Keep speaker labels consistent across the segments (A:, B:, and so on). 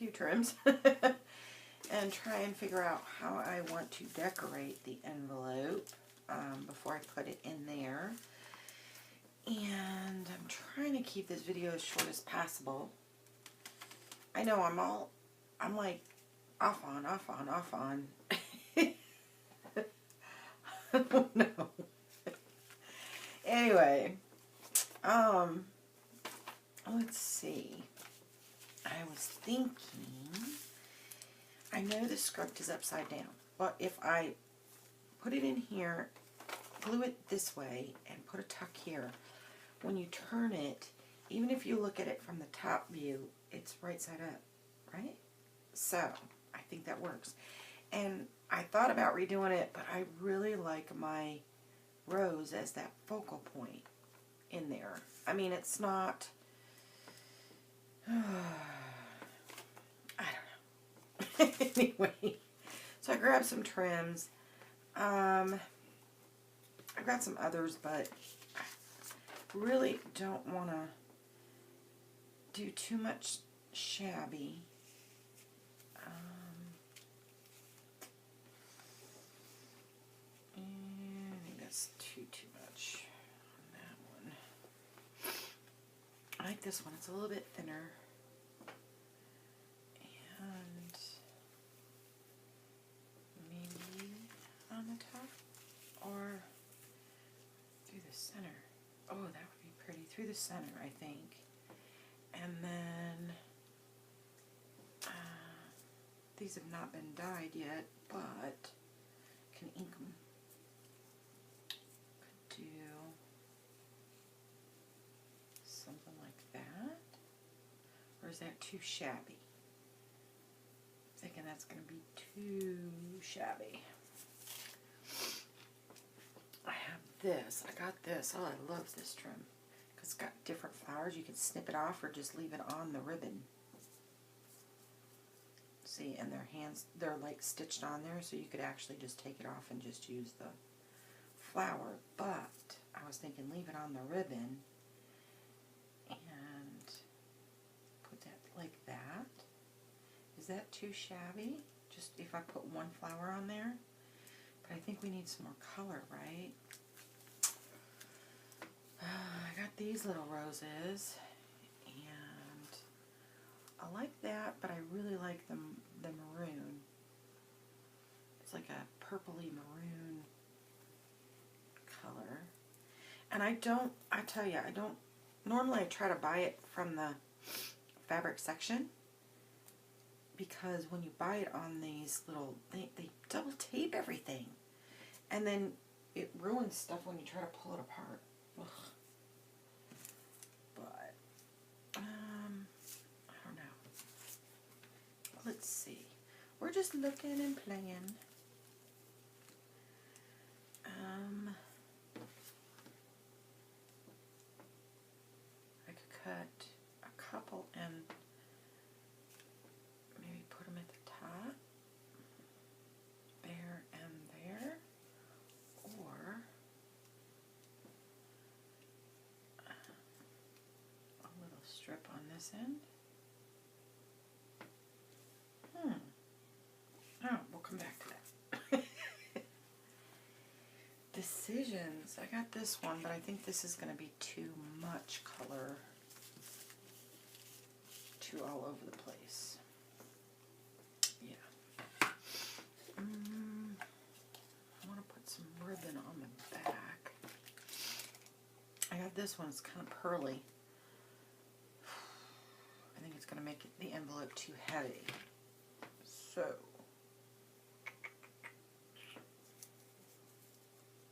A: few trims and try and figure out how I want to decorate the envelope before I put it in there. And I'm trying to keep this video as short as possible. I know I'm like off on. I don't know. Anyway, let's see. I was thinking, I know the script is upside down, but if I put it in here, glue it this way, and put a tuck here, when you turn it, even if you look at it from the top view, it's right side up, right? So, I think that works. And I thought about redoing it, but I really like my rose as that focal point in there. I mean, it's not, I don't know. Anyway, so I grabbed some trims. I got some others, but I really don't want to do too much shabby. And I think that's too much on that one. I like this one. It's a little bit thinner. And maybe on the top or through the center. Oh, that would be pretty. Through the center, I think. And then these have not been dyed yet, but can ink them. Could do something like that. Or is that too shabby? I'm thinking that's going to be too shabby. I have this. I got this. Oh, I love this trim. Because it's got different flowers. You can snip it off or just leave it on the ribbon. See, and their hands, they're like stitched on there, so you could actually just take it off and just use the flower. But I was thinking leave it on the ribbon and put that like that. Is that too shabby? Just if I put one flower on there? But I think we need some more color, right? I got these little roses, and I like that, but I really like the maroon. It's like a purpley maroon color. And I tell you, I don't, normally I try to buy it from the fabric section, because when you buy it on these little, they double tape everything. And then it ruins stuff when you try to pull it apart. Ugh. But, I don't know. Let's see. We're just looking and playing. I could cut a couple and maybe put them at the top. There and there. Or a little strip on this end. Oh, we'll come back to that. Decisions. I got this one, but I think this is going to be too much color. Too all over the place. Yeah. I want to put some ribbon on the back. I got this one. It's kind of pearly. I think it's going to make the envelope too heavy. So,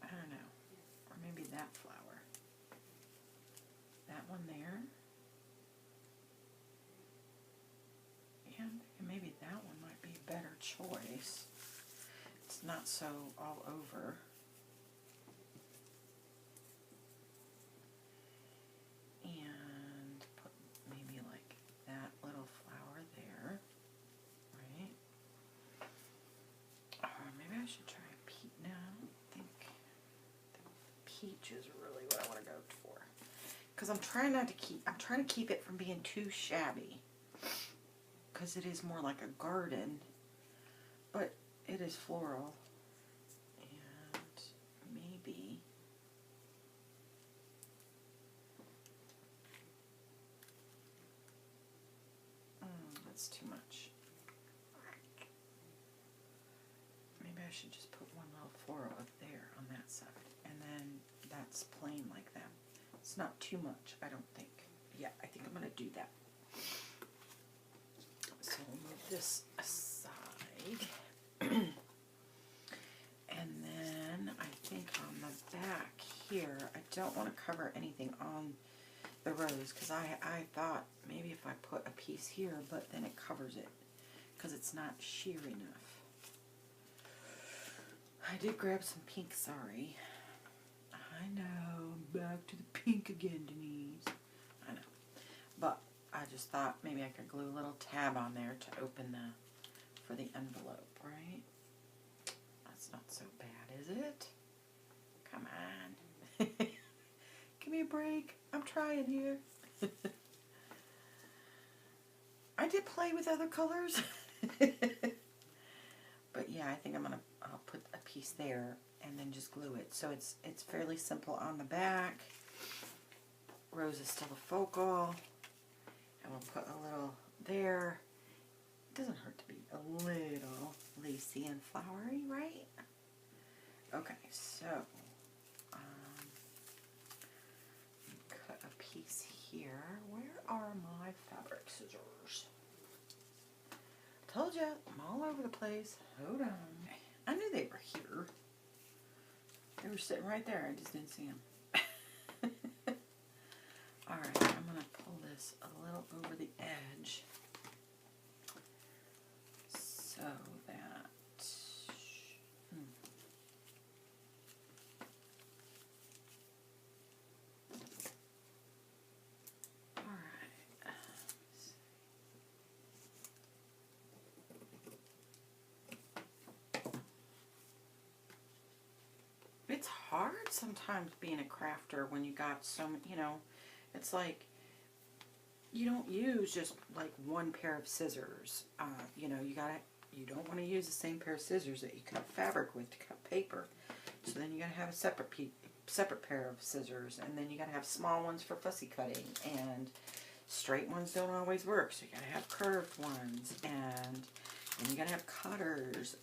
A: I don't know. Or maybe that flower. That one there. And maybe that one might be a better choice. It's not so all over. And put maybe like that little flower there. Right? Or maybe I should try peach. No, I think the peach is really what I want to go for. Because I'm trying to keep it from being too shabby. because it is more like a garden, but it is floral. And maybe that's too much. Maybe I should just put one little floral up there on that side, and then that's plain like that. It's not too much, I don't think. Yeah, I think I'm going to do that. So we'll move this aside. And then I think on the back here, I don't want to cover anything on the rose, because I thought maybe if I put a piece here, but then it covers it because it's not sheer enough. I did grab some pink, sorry. I know, back to the pink again, Denise. I know. But I just thought maybe I could glue a little tab on there to open for the envelope, right? That's not so bad, is it? Come on. Give me a break. I'm trying here. I did play with other colors. But yeah, I think I'll put a piece there and then just glue it. So it's fairly simple on the back. Rose is still a focal. And we'll put a little there. It doesn't hurt to be a little lacy and flowery, right? Okay, so cut a piece here. Where are my fabric scissors? Told you, I'm all over the place. Hold on. I knew they were here. They were sitting right there. I just didn't see them. Alright, I'm going to pull this a little over the edge so that it's hard sometimes being a crafter when you got some, it's like you don't use just like one pair of scissors. You don't want to use the same pair of scissors that you cut fabric with to cut paper. So then you gotta have a separate pair of scissors, and then you gotta have small ones for fussy cutting, and straight ones don't always work. So you gotta have curved ones, and you gotta have cutters.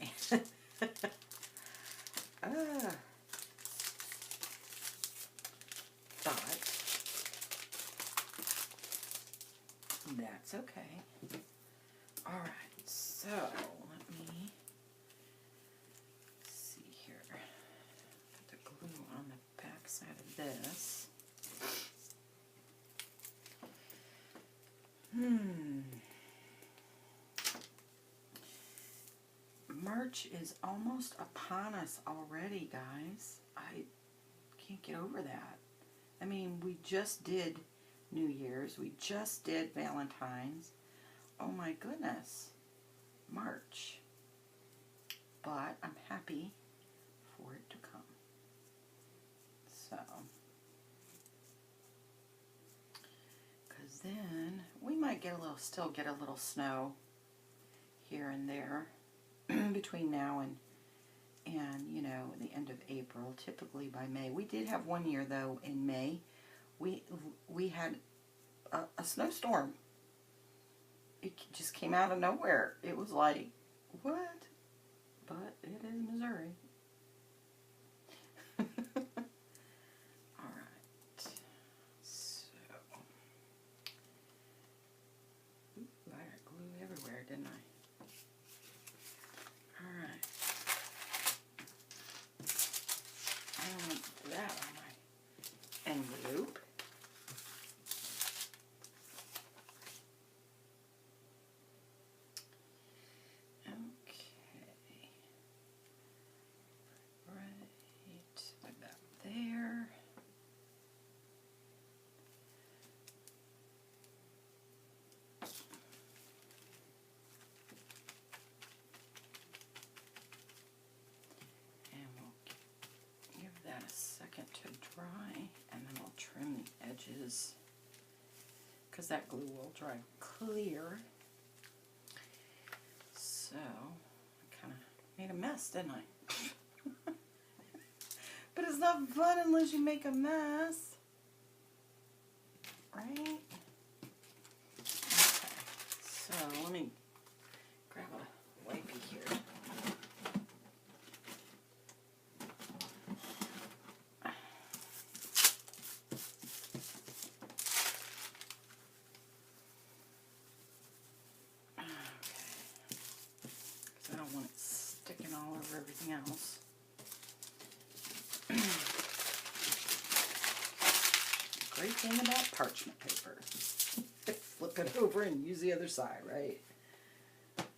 A: But that's okay. Alright, so let me see here. Put the glue on the back side of this. March is almost upon us already, guys. I can't get over that. I mean, we just did New Year's. We just did Valentine's. Oh my goodness. March. But I'm happy for it to come. So. Because then we might still get a little snow here and there between now and the end of April, typically by May. We did have one year though in May. We had a snowstorm. It just came out of nowhere. It was like, what? But it is Missouri. Alright. So I got glue everywhere, didn't I? Alright. I don't want to put that on my envelope. Okay. Right about there. And we'll give that a second to dry, and then we'll trim the edges because that glue will dry clear. So, I kind of made a mess, didn't I? But it's not fun unless you make a mess. Right? Okay. So, let me grab a wipey here. I don't want it sticking all over everything else. Great thing about parchment paper. Flip it over and use the other side, right?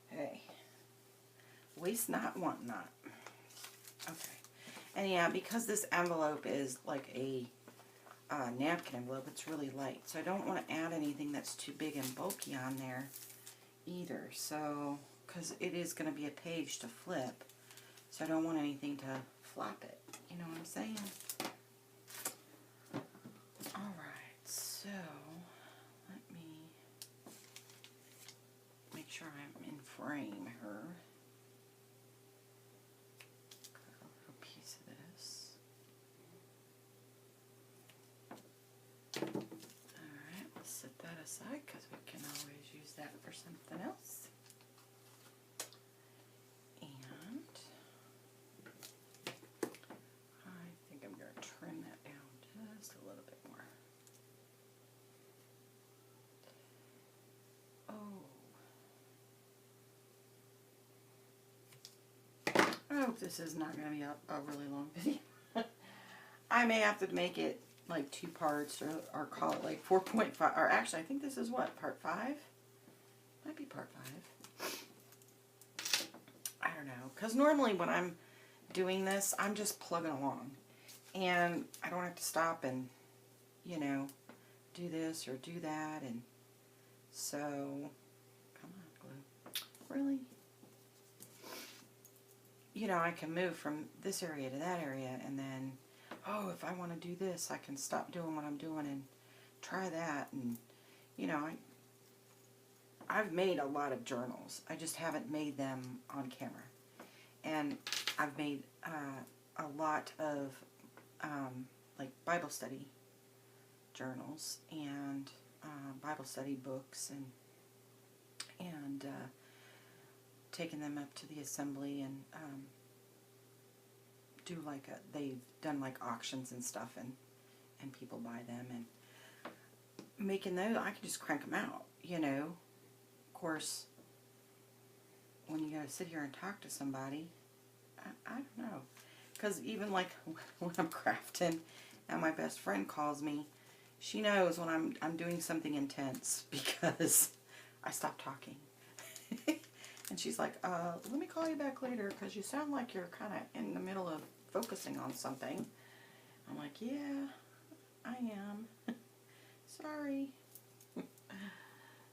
A: Hey. Waste not, want not. Okay. And yeah, because this envelope is like a napkin envelope, it's really light. So I don't want to add anything that's too big and bulky on there either. So, because it is going to be a page to flip, so I don't want anything to flop it. You know what I'm saying? Alright, so let me make sure I'm in frame her. Cut a little piece of this. Alright, we'll set that aside because we can always use that for something else. I hope this is not going to be a really long video. I may have to make it like 2 parts or call it like 4.5. Or actually, I think this is what? Part 5? Might be part 5. I don't know. Because normally when I'm doing this, I'm just plugging along. And I don't have to stop and, you know, do this or do that. And so, come on, glue. Really? You know, I can move from this area to that area, and then, oh, if I want to do this, I can stop doing what I'm doing and try that. And, you know, I've made a lot of journals. I just haven't made them on camera. And I've made a lot of, like, Bible study journals and Bible study books and taken them up to the assembly and do like they've done like auctions and stuff, and people buy them, and making those, I can just crank them out, you know. Of course, when you gotta sit here and talk to somebody, I don't know, because even like when I'm crafting and my best friend calls me, she knows when I'm doing something intense because I stop talking. And she's like, let me call you back later because you sound like you're kind of in the middle of focusing on something. I'm like, yeah, I am. Sorry.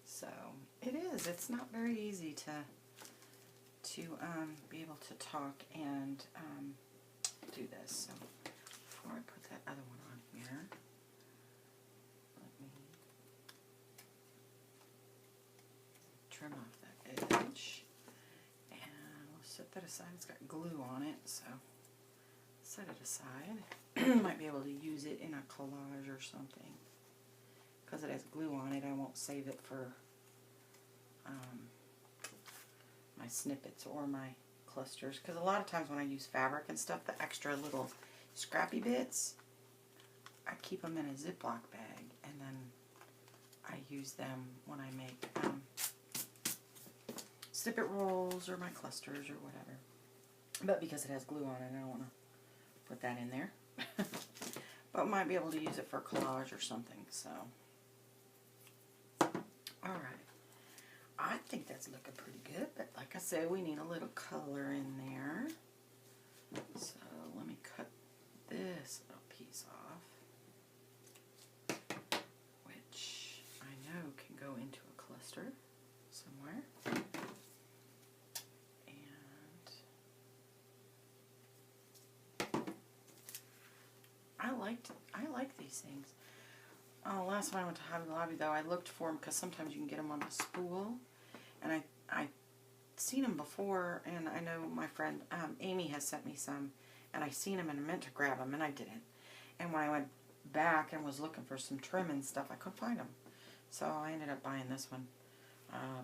A: So, it is. It's not very easy to be able to talk and do this. So, before I put that other one on here, let me trim off that edge. Set that aside. It's got glue on it, so set it aside. Might be able to use it in a collage or something. Because it has glue on it, I won't save it for my snippets or my clusters. Because a lot of times when I use fabric and stuff, the extra little scrappy bits, I keep them in a Ziploc bag, and then I use them when I make snippet rolls or my clusters or whatever. But because it has glue on it, I don't want to put that in there. But might be able to use it for collage or something, so. Alright. I think that's looking pretty good, but like I said, we need a little color in there. So let me cut this little piece off, which I know can go into a cluster somewhere. I like these things. Last time I went to Hobby Lobby, though, I looked for them because sometimes you can get them on a spool, and I seen them before, and I know my friend Amy has sent me some, and I seen them and I meant to grab them, and I didn't. And when I went back and was looking for some trim and stuff, I couldn't find them. So I ended up buying this one.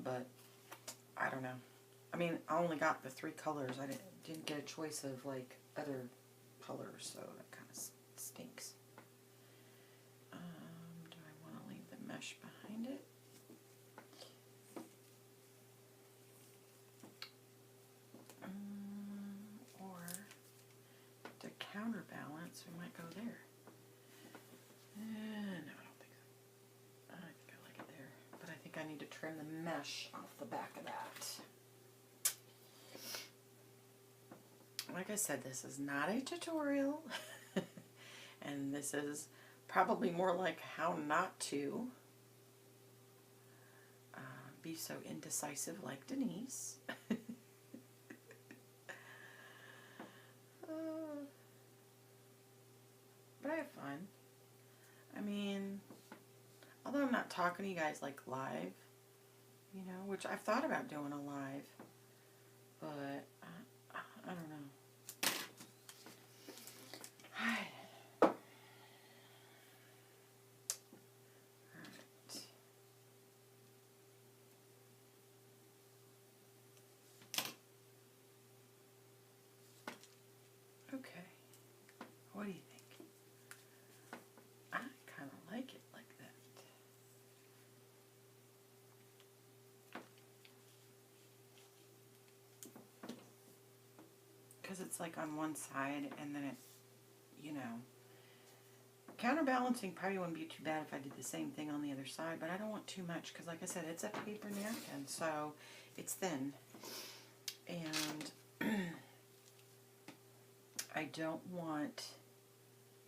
A: But I don't know. I mean, I only got the 3 colors. I didn't get a choice of like other colors, so that kind of stinks. Do I want to leave the mesh behind it? Or to counterbalance, we might go there. No, I don't think so. I think I like it there. But I think I need to trim the mesh off the back of that. Like I said, this is not a tutorial. And this is probably more like how not to be so indecisive like Denise. But I have fun. I mean, although I'm not talking to you guys like live, you know, which I've thought about doing a live, but I don't know. Alright. Okay. What do you think? I kind of like it like that. Because it's like on one side and then it, you know, counterbalancing probably wouldn't be too bad if I did the same thing on the other side, but I don't want too much because like I said, it's a paper napkin, so it's thin. And I don't want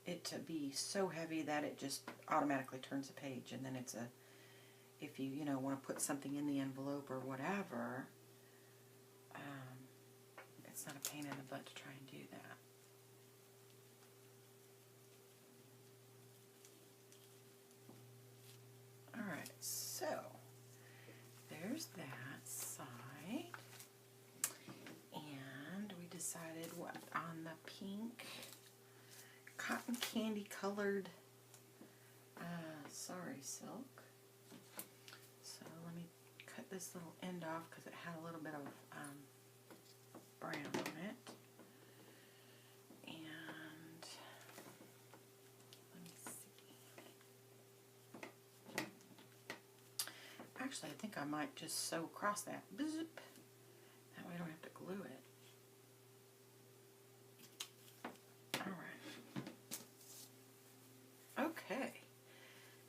A: it to be so heavy that it just automatically turns a page, and then it's a, if you know, want to put something in the envelope or whatever, it's not a pain in the butt to try and do that. Alright, so there's that side. And we decided what on the pink cotton candy colored sari silk. So let me cut this little end off because it had a little bit of brown on it. And let me see. Actually, I think I might just sew across that. That way I don't have to glue it. Okay,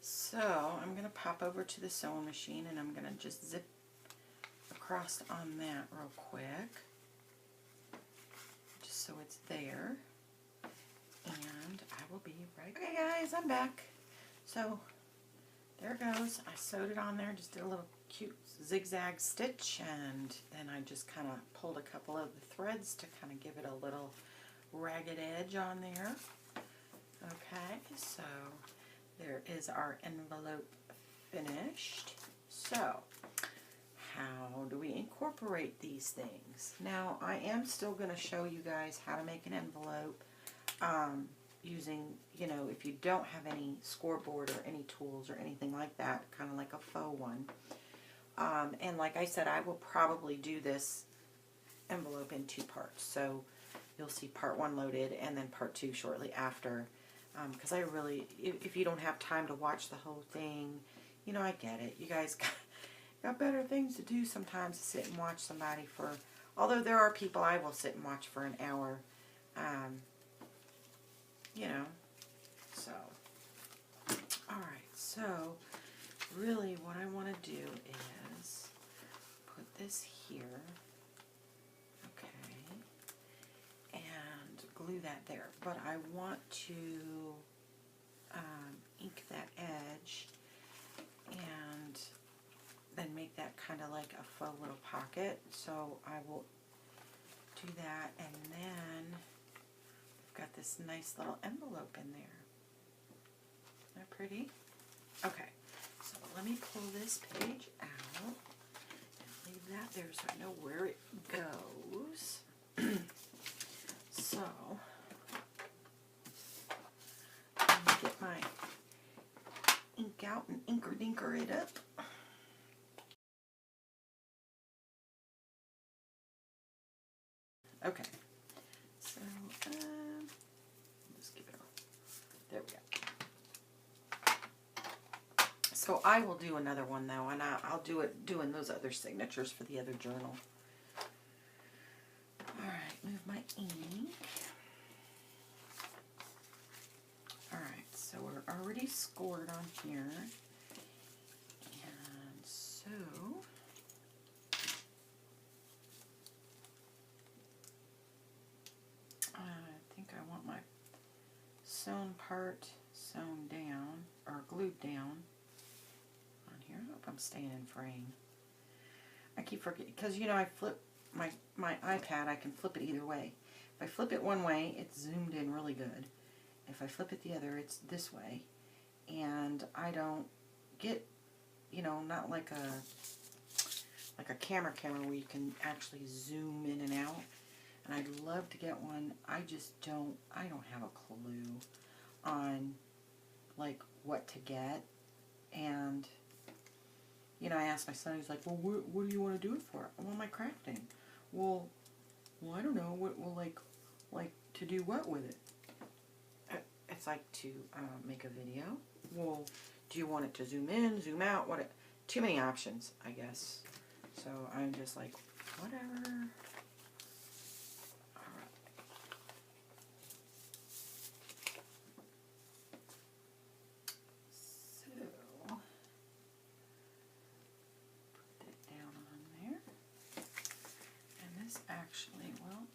A: so I'm going to pop over to the sewing machine and I'm going to just zip across on that real quick, just so it's there, and I will be right back. Okay guys, I'm back. So there it goes. I sewed it on there, just did a little cute zigzag stitch, and then I just kind of pulled a couple of the threads to kind of give it a little ragged edge on there. Okay, so there is our envelope finished. So, how do we incorporate these things? Now, I am still going to show you guys how to make an envelope using, you know, if you don't have any scoreboard or any tools or anything like that, kind of like a faux one. And like I said, I will probably do this envelope in 2 parts. So, you'll see part 1 loaded and then part 2 shortly after. Because I really, if you don't have time to watch the whole thing, you know, I get it. You guys got better things to do sometimes to sit and watch somebody for, although there are people I will sit and watch for an hour, you know, so. Alright, so really what I want to do is put this here, okay, and glue that there. But I want to ink that edge and then make that kind of like a faux little pocket. So I will do that, and then we've got this nice little envelope in there. Isn't that pretty? Okay, so let me pull this page out and leave that there so I know where it goes. So, I'm going to get my ink out and inker-dinker it up. Okay, so just give it a, there we go. So I will do another one though, and I'll do it doing those other signatures for the other journal. Alright, move my ink. Alright, so we're already scored on here. And so I think I want my sewn part sewn down, or glued down on here. I hope I'm staying in frame. I keep forgetting, because you know I flip my iPad, I can flip it either way. If I flip it one way, it's zoomed in really good. If I flip it the other, it's this way. And I don't get, you know, not like a camera where you can actually zoom in and out. And I'd love to get one. I don't have a clue on like what to get. And you know, I asked my son, he's like, well, what do you want to do it for? Well, my crafting. Well, I don't know. What, well, like to do what with it? It's like to make a video. Well, do you want it to zoom in, zoom out? What? Too many options, I guess. So I'm just like, whatever. All right. So put that down on there, and this actually will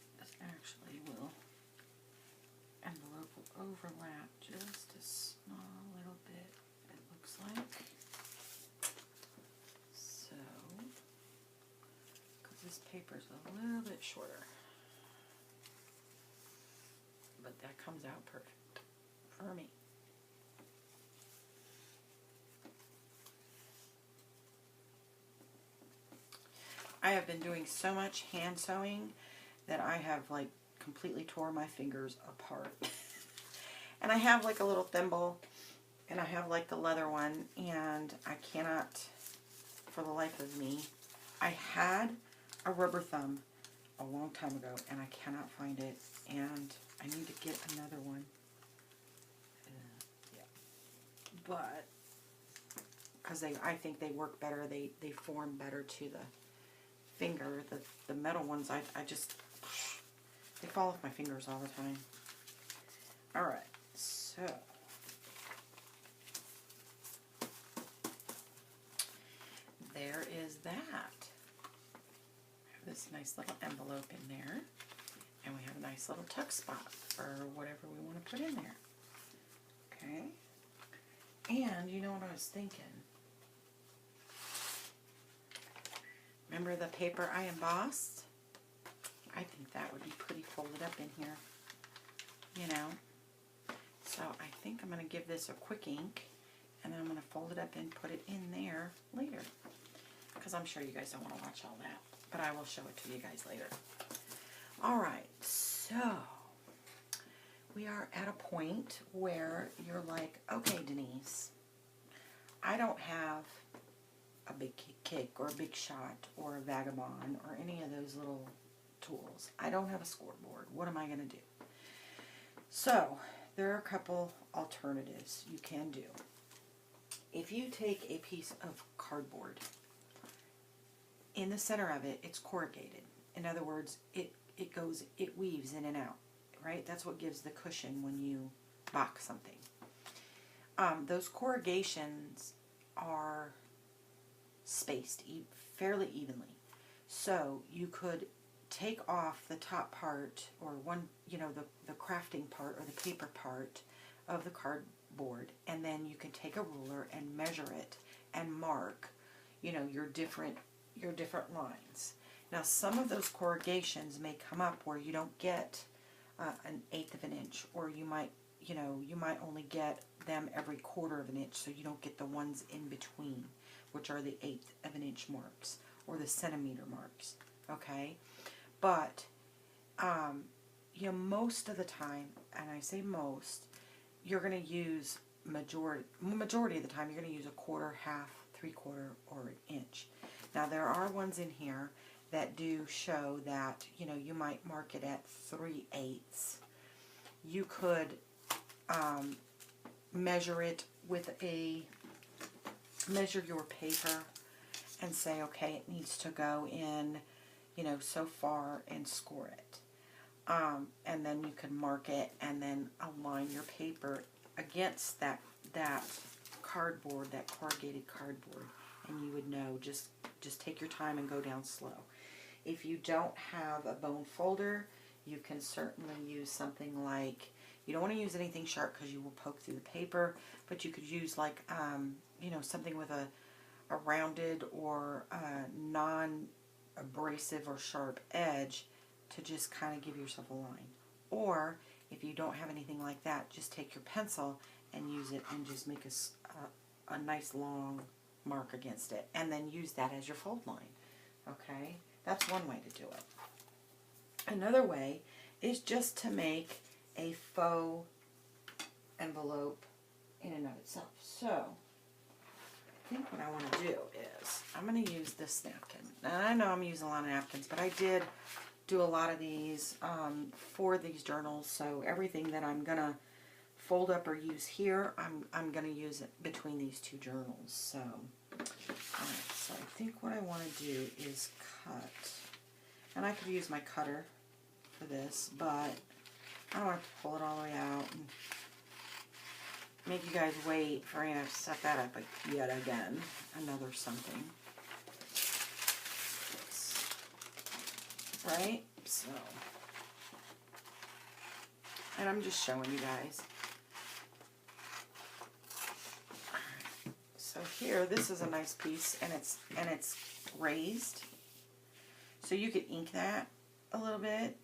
A: envelope will overlap just a small little bit, it looks like. So, because this paper's a little bit shorter, but that comes out perfect for me. I have been doing so much hand sewing that I have like completely tore my fingers apart. And I have like a little thimble, and I have like the leather one, and I cannot, for the life of me, I had a rubber thumb a long time ago, and I cannot find it, and I need to get another one. Yeah. But, because I think they work better, they form better to the finger. The metal ones, I just, they fall off my fingers all the time. Alright, so there is that. We have this nice little envelope in there, and we have a nice little tuck spot for whatever we want to put in there. Okay, and you know what I was thinking? Remember the paper I embossed? I think that would be pretty folded up in here, you know. So I think I'm going to give this a quick ink, and then I'm going to fold it up and put it in there later, because I'm sure you guys don't want to watch all that, but I will show it to you guys later. Alright, so we are at a point where you're like, okay, Denise, I don't have a big kick or a big shot or a vagabond or any of those little tools. I don't have a scoreboard. What am I going to do? So there are a couple alternatives you can do. If you take a piece of cardboard, in the center of it, it's corrugated. In other words, it weaves in and out, right? That's what gives the cushion when you box something. Those corrugations are spaced fairly evenly. So you could take off the top part, or one, you know, the crafting part or the paper part of the cardboard, and then you can take a ruler and measure it and mark, you know, your different lines. Now some of those corrugations may come up where you don't get an 1/8 of an inch, or you might only get them every 1/4 of an inch, so you don't get the ones in between, which are the 1/8 of an inch marks. or the centimeter marks, okay? But, you know, most of the time, and I say most, you're going to use majority of the time, you're going to use a quarter, half, 3/4, or an inch. Now, there are ones in here that do show that, you know, you might mark it at 3/8. You could measure it with measure your paper and say, okay, it needs to go in, you know, so far, and score it. And then you can mark it and then align your paper against that cardboard, that corrugated cardboard, and you would know. Just take your time and go down slow. If you don't have a bone folder, you can certainly use something like, you don't want to use anything sharp because you will poke through the paper, but you could use like, you know, something with a rounded or non-abrasive or sharp edge to just kind of give yourself a line. Or if you don't have anything like that, just take your pencil and use it and just make a nice long mark against it, and then use that as your fold line. Okay, that's one way to do it. Another way is just to make a faux envelope in and of itself. So I think what I want to do is I'm going to use this napkin. And I know I'm using a lot of napkins, but I did do a lot of these for these journals. So everything that I'm going to fold up or use here, I'm going to use it between these two journals. So, alright, so I think what I want to do is cut. And I could use my cutter for this, but I don't want to pull it all the way out and make you guys wait for me to set that up yet again. Another something. Right? So, and I'm just showing you guys. Alright. So here, this is a nice piece, and it's raised. So you could ink that a little bit,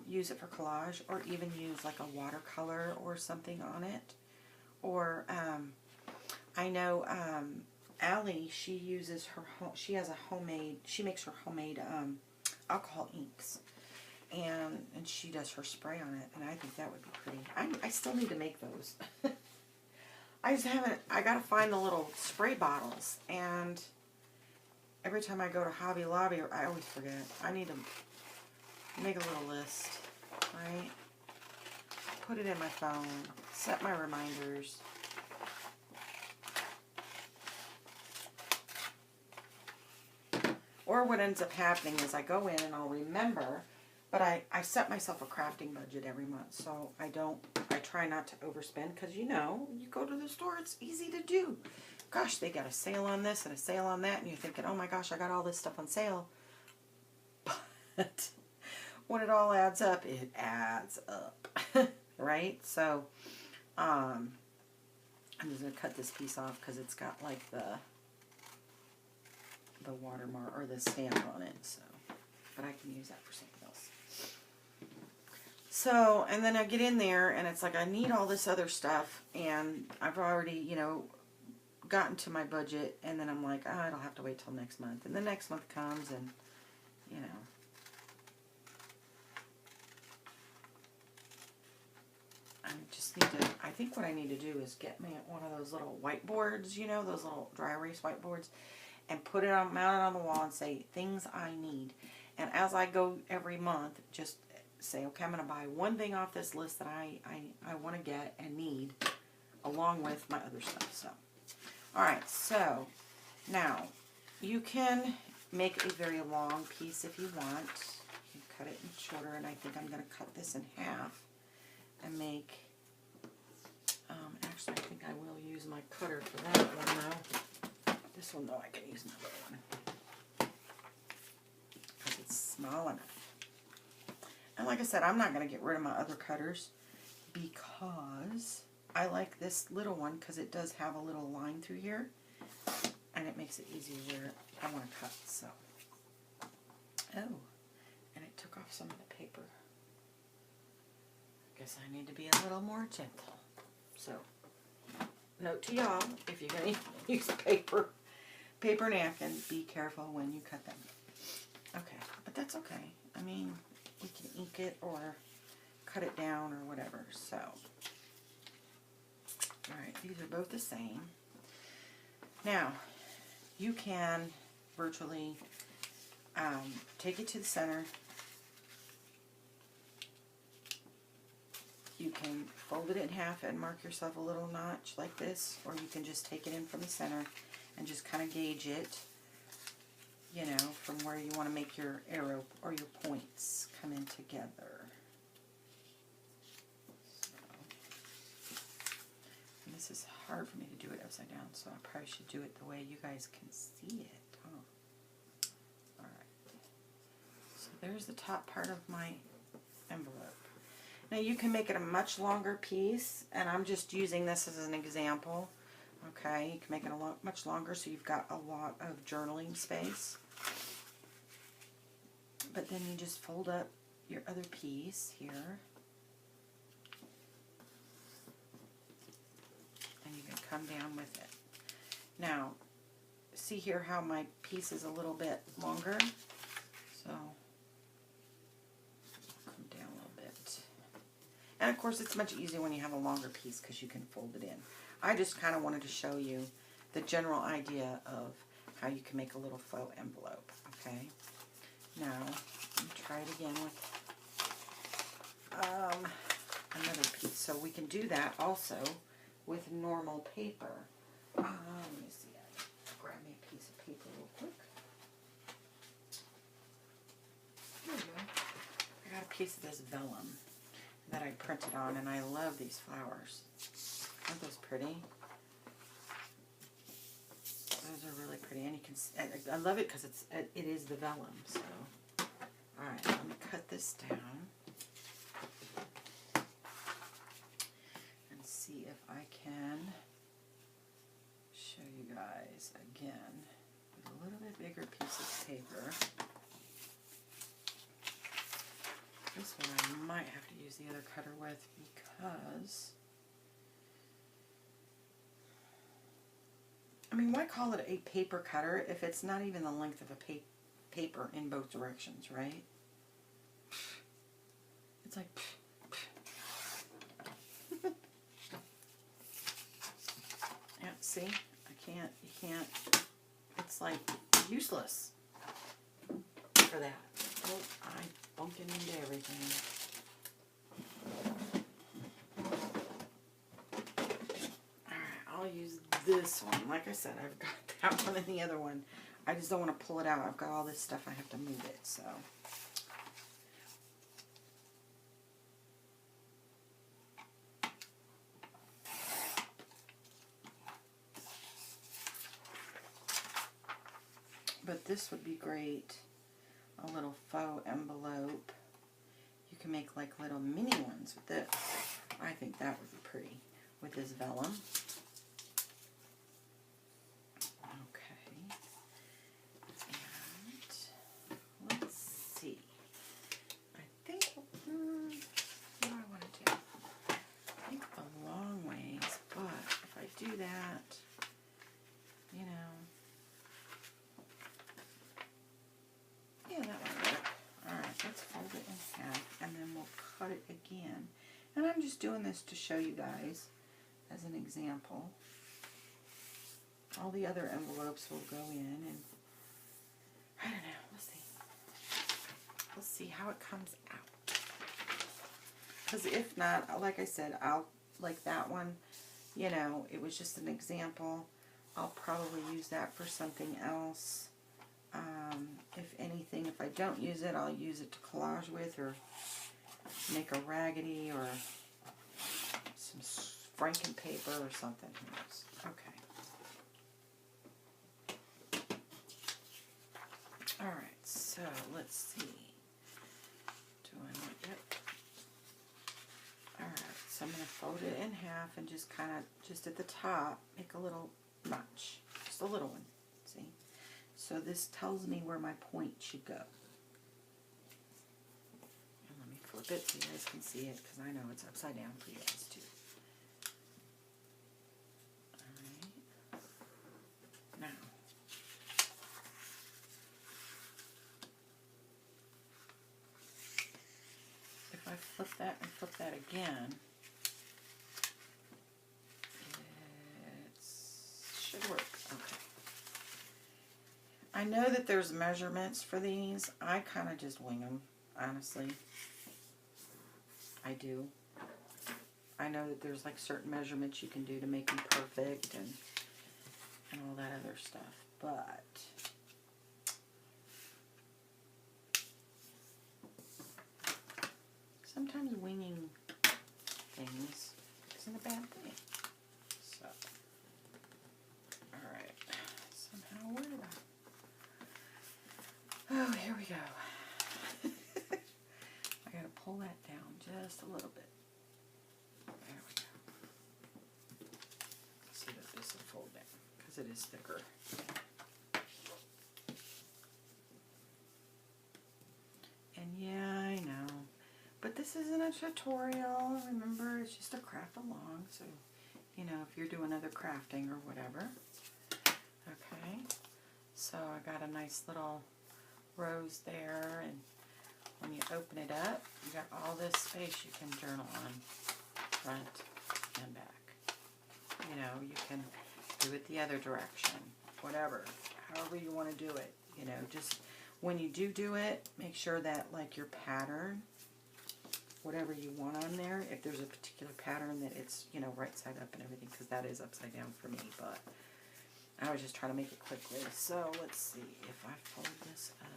A: use it for collage, or even use like a watercolor or something on it. Or I know Allie, she uses she has a homemade, she makes her homemade alcohol inks, and she does her spray on it, and I think that would be pretty. I still need to make those. I just haven't. I gotta find the little spray bottles, and every time I go to Hobby Lobby, I always forget. I need to make a little list, right? Put it in my phone, set my reminders. Or what ends up happening is I go in and I'll remember, but I set myself a crafting budget every month, so I try not to overspend, because you know, you go to the store, it's easy to do. Gosh, they got a sale on this and a sale on that, and you're thinking, oh my gosh, I got all this stuff on sale. But when it all adds up, it adds up. Right? So, I'm just going to cut this piece off because it's got like the watermark or the stamp on it. So, but I can use that for something else. So, and then I get in there and it's like I need all this other stuff, and I've already, you know, gotten to my budget, and then I'm like, oh, it'll have to wait till next month. And the next month comes, and, you know, I just need to, I think what I need to do is get me one of those little whiteboards, you know, those little dry erase whiteboards, and put it on, mount it on the wall and say, things I need. And as I go every month, just say, okay, I'm going to buy one thing off this list that I want to get and need, along with my other stuff. So, alright, so, now, you can make a very long piece if you want. You can cut it in shorter, and I think I'm going to cut this in half and make, actually I think I will use my cutter for that one though. This one though, I can use another one, because it's small enough. And like I said, I'm not going to get rid of my other cutters, because I like this little one, because it does have a little line through here, and it makes it easier where I want to cut. So, oh, and it took off some of the paper. Guess I need to be a little more gentle. So, note to y'all, if you're going to use paper, paper napkins, be careful when you cut them. Okay, but that's okay. I mean, we can ink it or cut it down or whatever, so. Alright, these are both the same. Now, you can virtually take it to the center. You can fold it in half and mark yourself a little notch like this, or you can just take it in from the center and just kind of gauge it, you know, from where you want to make your arrow or your points come in together. And this is hard for me to do it upside down, so I probably should do it the way you guys can see it. Alright. So there's the top part of my envelope. Now you can make it a much longer piece, and I'm just using this as an example. Okay, you can make it a much longer so you've got a lot of journaling space. But then you just fold up your other piece here. And you can come down with it. Now, see here how my piece is a little bit longer? So, come down a little bit. And of course it's much easier when you have a longer piece because you can fold it in. I just kind of wanted to show you the general idea of how you can make a little faux envelope, okay? Now, let me try it again with another piece. So we can do that also with normal paper. Let me see, I'll grab me a piece of paper real quick. There we go. I got a piece of this vellum that I printed on, and I love these flowers. Aren't those pretty? Those are really pretty, and you can. I love it because it is the vellum. So, all right, let me cut this down and see if I can show you guys again with a little bit bigger piece of paper. This one I might have to use the other cutter with because, I mean, why call it a paper cutter if it's not even the length of a paper in both directions, right? It's like, yeah, see? You can't, it's like useless for that. Oh, I'm bunking into everything. I'll use this one. Like I said, I've got that one and the other one. I just don't want to pull it out. I've got all this stuff. I have to move it. So, but this would be great. A little faux envelope. You can make like little mini ones with this. I think that would be pretty with this vellum. Do that, you know, yeah, that might work. Alright, let's fold it in half and then we'll cut it again. And I'm just doing this to show you guys as an example. All the other envelopes will go in, and I don't know, we'll see. We'll see how it comes out. Because if not, like I said, I'll, like that one, you know, it was just an example. I'll probably use that for something else. If anything, if I don't use it, I'll use it to collage with or make a raggedy or some Franken paper or something. Who knows? Okay. Alright, so let's see. Do I want, yep. Alright, so I'm going to fold it in half and just kind of, just at the top, make a little notch. Just a little one, see? So this tells me where my point should go. And let me flip it so you guys can see it, because I know it's upside down for you guys too. Alright. Now, flip that and flip that again, it should work. Okay. I know that there's measurements for these. I kind of just wing them, honestly. I do. I know that there's like certain measurements you can do to make them perfect and all that other stuff, but sometimes winging things isn't a bad thing. So, alright, somehow, where did oh, here we go. I gotta pull that down just a little bit. There we go. See that this will fold down, because it is thicker. And yeah, I know. But this isn't a tutorial, remember, it's just a craft along, so, you know, if you're doing other crafting or whatever. Okay, so I got a nice little rose there, and when you open it up, you got all this space you can journal on, front and back. You know, you can do it the other direction, whatever, however you want to do it. You know, just when you do it, make sure that, like, your pattern, whatever you want on there, if there's a particular pattern that it's, you know, right side up and everything, because that is upside down for me, but I was just trying to make it quickly. So let's see if I fold this up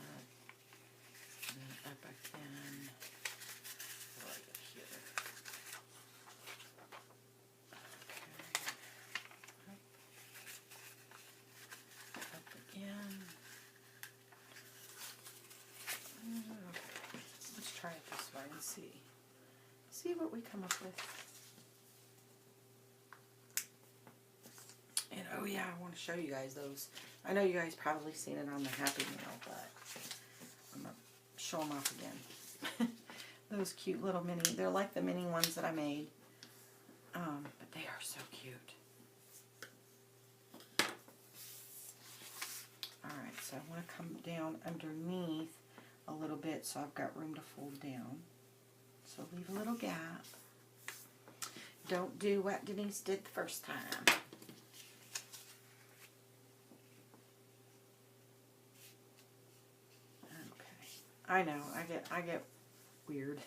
A: and then up again right here. Okay. Up again. Okay. Let's try it this way and see what we come up with. And oh yeah, I want to show you guys those. I know you guys probably seen it on the Happy Meal, but I'm going to show them off again. Those cute little mini, they're like the mini ones that I made. But they are so cute. Alright, so I want to come down underneath a little bit so I've got room to fold down. So leave a little gap. Don't do what Denise did the first time. I know, I get weird.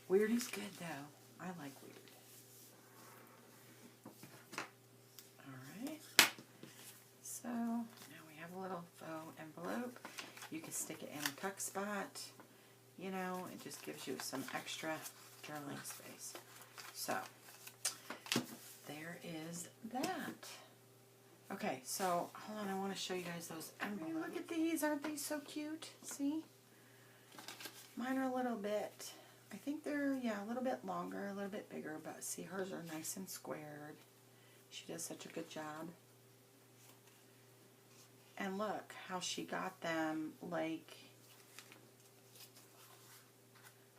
A: Weird is good though. I like weird. Alright. So now we have a little faux envelope. You can stick it in a tuck spot. You know, it just gives you some extra journaling space. So there is that. Okay, so hold on, I want to show you guys those envelopes. Look at these, aren't they so cute? See? Mine are a little bit, I think they're, yeah, a little bit longer, a little bit bigger, but see, hers are nice and squared. She does such a good job. And look how she got them, like,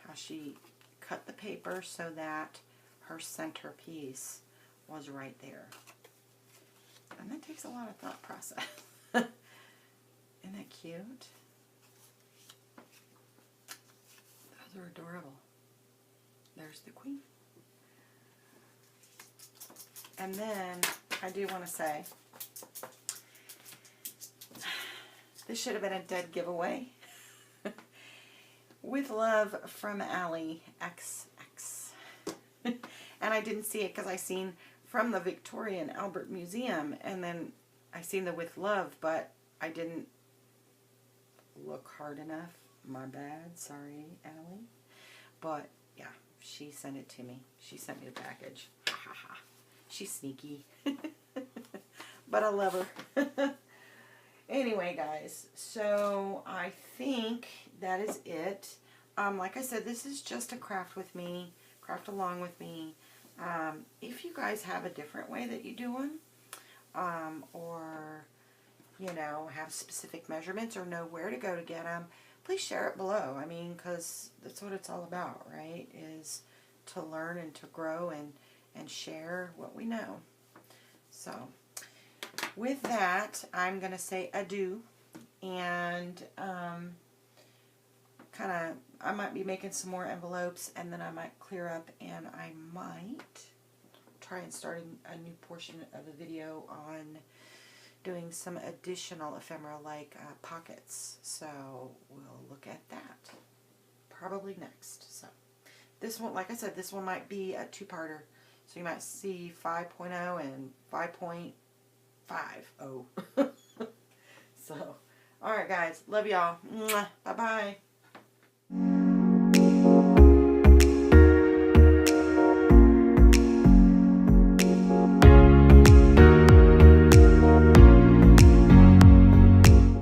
A: how she cut the paper so that her centerpiece was right there. And that takes a lot of thought process. Isn't that cute? Those are adorable. There's the queen. And then I do want to say, this should have been a dead giveaway. With love from Allie XX. And I didn't see it because I seen from the Victoria and Albert Museum, and then I seen the with love, but I didn't look hard enough. My bad. Sorry, Allie. But yeah, she sent it to me. She sent me the package. Ha ha ha. She's sneaky. But I love her. Anyway, guys, so I think that is it. Like I said, this is just a craft with me, craft along with me. If you guys have a different way that you do them, or, you know, have specific measurements or know where to go to get them, please share it below. I mean, because that's what it's all about, right? Is to learn and to grow and share what we know. So, with that, I'm going to say adieu, and kind of, I might be making some more envelopes, and then I might clear up, and I might try and start a new portion of the video on doing some additional ephemera like pockets. So we'll look at that probably next. So this one, like I said, this one might be a two-parter. So you might see 5.0 and 5.50. So, alright guys, love y'all. Bye-bye.